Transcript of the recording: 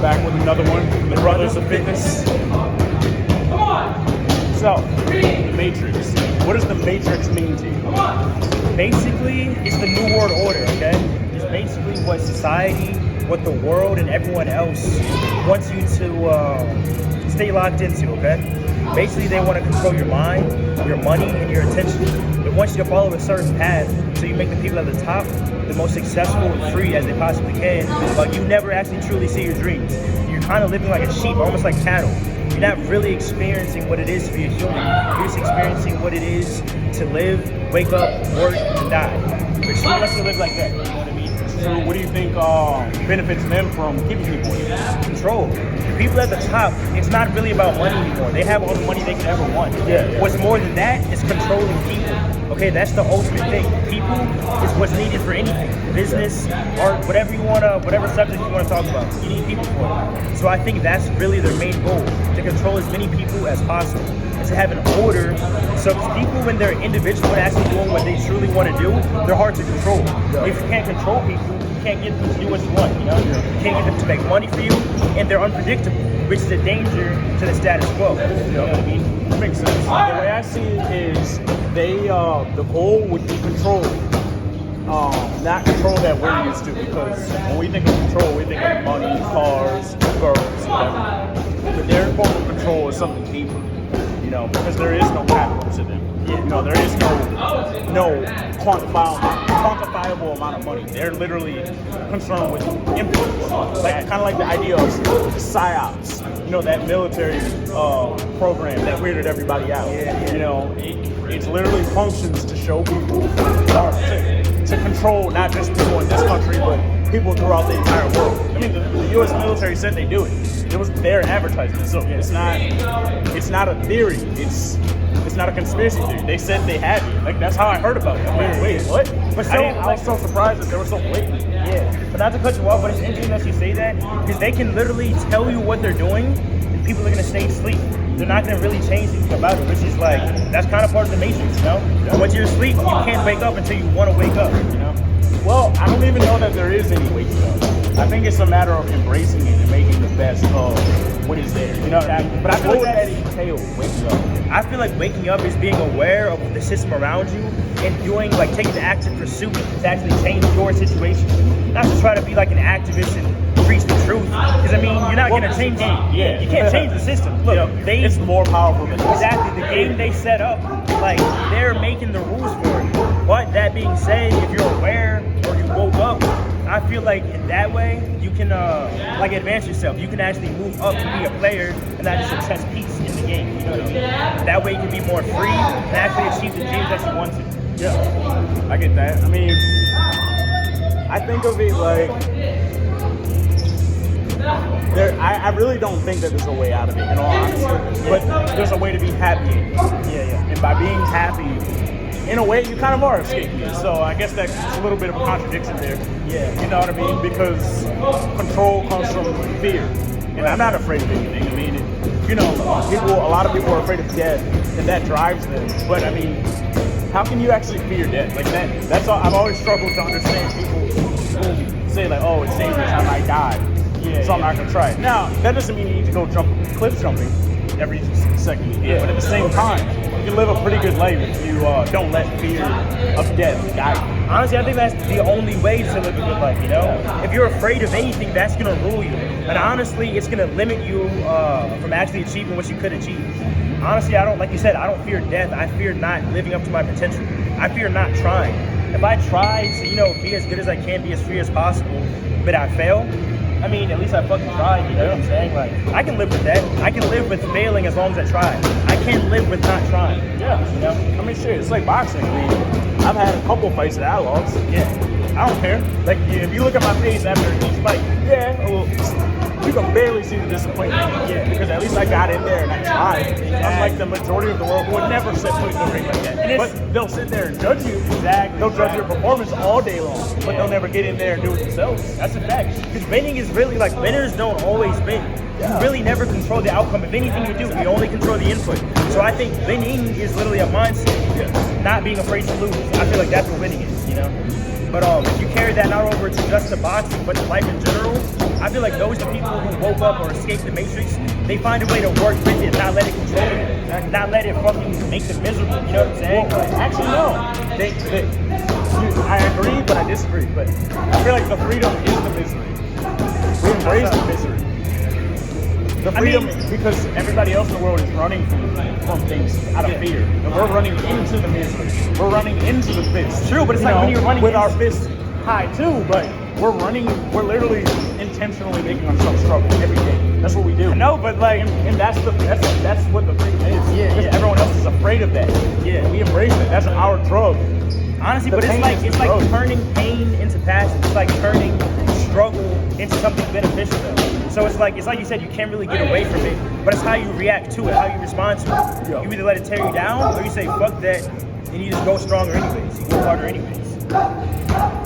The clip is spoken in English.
back with another one from the Brothers of Fitness. So, the Matrix. What does the Matrix mean to you? Basically, it's the New World Order, okay? It's basically what society, what the world, and everyone else wants you to stay locked into, okay? Basically, they want to control your mind, your money, and your attention. They want you to follow a certain path, so you make the people at the top the most successful and free as they possibly can, but you never actually truly see your dreams. You're kind of living like a sheep, almost like cattle. You're not really experiencing what it is to be a human. You're just experiencing what it is to live, wake up, work, and die. But she wants to live like that, you know what I mean? So what do you think benefits them from keeping people in? Control. The people at the top, it's not really about money anymore. They have all the money they could ever want. Yeah. What's more than that is controlling people. Okay, that's the ultimate thing. People is what's needed for anything. Business, art, whatever you want to, whatever subject you want to talk about. You need people for it. So I think that's really their main goal, to control as many people as possible. And to have an order, so people when they're individual and actually doing what they truly want to do, they're hard to control. If you can't control people, you can't get them to do what you want, you know? You can't get them to make money for you, and they're unpredictable, which is a danger to the status quo. You know what I mean? That makes sense. The way I see it is the goal would be control. Not control that we're used to, because when we think of control, we think of money, cars, girls, whatever. But their form of control is something deeper, you know, because there is no capital to them. You know, there is no quantifiable amount of money. They're literally concerned with influence, like kind of like the idea of psyops. You know, that military program that weirded everybody out. You know, it literally functions to show people, to control not just people in this country, but people throughout the entire world. I mean, the U.S. military said they do it. It was their advertisement, so it's not a theory. It's not a conspiracy theory. They said they had it. Like, that's how I heard about it. I'm like, wait, what? But I was so surprised that they were so blatant. Yeah, but not to cut you off, but it's interesting that you say that, because they can literally tell you what they're doing, and people are going to stay asleep. They're not going to really change anything about it, which is like, that's kind of part of the matrix, you know? Once you're asleep, you can't wake up until you want to wake up, you know? Well, I don't even know that there is any waking up. I think it's a matter of embracing it and making the best of what is there. You know, but I feel like that entail waking up. I feel like waking up is being aware of the system around you and doing, like, taking the active pursuit to actually change your situation. Not to try to be like an activist and preach the truth. Because, I mean, you're not going to change it. Yeah. You can't change the system. Look, you know, it's more powerful than this. Exactly. The game they set up, like, they're making the rules for it. But that being said, if you're aware or you woke up, I feel like in that way, you can like advance yourself. You can actually move up to be a player and not just a chess piece in the game. You know what I mean? That way you can be more free and actually achieve the dreams that you want to. Yeah, I get that. I mean, I think of it like, I really don't think that there's a way out of it, in all honesty. But there's a way to be happy. Yeah. And by being happy, in a way, you kind of are escaping it. So I guess that's a little bit of a contradiction there. Yeah. You know what I mean? Because control comes from fear. And I'm not afraid of anything. I mean, you know, a lot of people are afraid of death, and that drives them. But I mean, how can you actually fear death? Like that's all. I've always struggled to understand people who say like, oh, it's dangerous, I might die. So I'm not gonna try it. Now, that doesn't mean you need to go cliff jumping every second you get. But at the same time, you can live a pretty good life if you don't let fear of death guide you. Honestly, I think that's the only way to live a good life, you know? If you're afraid of anything, that's gonna rule you. And honestly, it's gonna limit you from actually achieving what you could achieve. Honestly, like you said, I don't fear death. I fear not living up to my potential. I fear not trying. If I try to, you know, be as good as I can, be as free as possible, but I fail, I mean, at least I fucking tried, you know what I'm saying? Like, I can live with that. I can live with failing as long as I try. I can't live with not trying. Yeah. You know? I mean, shit, it's like boxing. I mean, I've had a couple fights that I lost. Yeah. I don't care. Like, if you look at my face after each fight, well, you can barely see the disappointment. Yeah. Because at least I got in there and I tried. Unlike the majority of the world who would never set foot in the ring like that. But they'll sit there and judge you. Exactly. They'll judge your performance all day long. But they'll never get in there and do it themselves. That's a fact. Because winning is really like, winners don't always win. You really never control the outcome of anything you do. You only control the input. So I think winning is literally a mindset. Not being afraid to lose. I feel like that's what winning is, you know? But if you carry that not over or to just to boxing, but to life in general, I feel like those are people who woke up or escaped the matrix. They find a way to work with it, not let it control them, not let it fucking make them miserable. You know what I'm saying? Well, actually, no. I agree, but I disagree. But I feel like the freedom is the misery. We embrace the misery. The freedom, because everybody else in the world is running from things out of fear, and we're running into the misery. We're running into the fist. True, but it's You like know, when you're running with our into- fists high too, but we're literally intentionally making ourselves struggle every day. That's what we do. No, but like, And that's what the freedom is. Yeah, Because yeah. everyone else is afraid of that. Yeah. We embrace it. That's our drug. honestly, The but pain is it's the like growth. turning pain into passion. It's like turning struggle into something beneficial. So it's like you said, you can't really get away from it, but it's how you react to it, how you respond to it. Yeah. You either let it tear you down, or you say fuck that, and you just go stronger anyways. You go harder anyways.